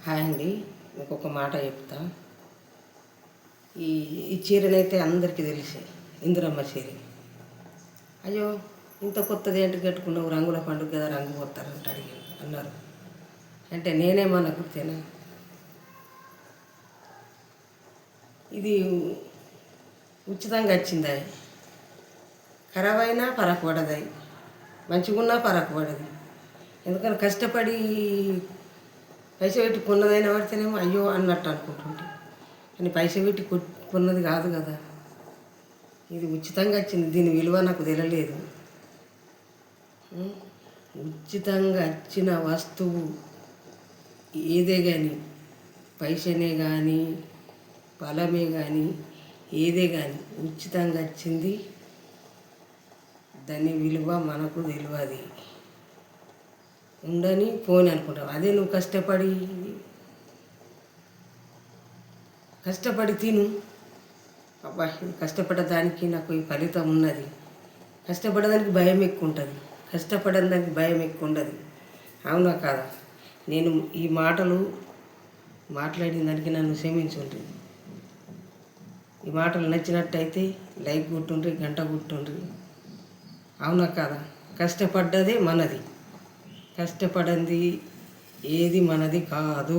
Hi అండి. ఇంకొక మాట చెప్తా. ఈ ఈ చీరనైతే అందరికీ తెలిసే ఇందిరమ్మ చీర. అయ్యో, ఇంత కొత్తది ఏంటి కట్టుకున్నావు, రంగుల పండుగ కదా రంగు పోతారంట అన్నారు. అంటే నేనేమన్నా గుర్తేనా? ఇది ఉచితంగా వచ్చింది. ఖరాబ్ అయినా పరకు పడదు, మంచిగున్నా పరకు పడదు. ఎందుకని కష్టపడి పైసలు పెట్టి కొన్నదైనా పడితేనేమో అయ్యో అన్నట్టు అనుకుంటుంటే, కానీ పైసలు పెట్టి కొన్నది కాదు కదా, ఇది ఉచితంగా వచ్చింది. దీని విలువ నాకు తెలియలేదు. ఉచితంగా వచ్చిన వస్తువు ఏదే కానీ, పైసనే కానీ ఫలమే కానీ ఏదే కానీ ఉచితంగా వచ్చింది, దాని విలువ మనకు తెలియదు. ఉండని పోని అనుకుంటావు. అదే నువ్వు కష్టపడి తిను. అబ్బా, కష్టపడ్డ దానికి నాకు ఈ ఫలితం ఉన్నది. కష్టపడడానికి భయం ఎక్కువ ఉంటుంది, కష్టపడడానికి భయం ఎక్కువ ఉండదు. అవునా కాదా? నేను ఈ మాటలు మాట్లాడిన దానికి నన్ను క్షమించుండ్రి. ఈ మాటలు నచ్చినట్టయితే లైక్ కొట్టుండ్రి, గంట కొట్టుండ్రి. అవునా కాదా? కష్టపడ్డదే మనది, కష్టపడింది ఏది మనది కాదు.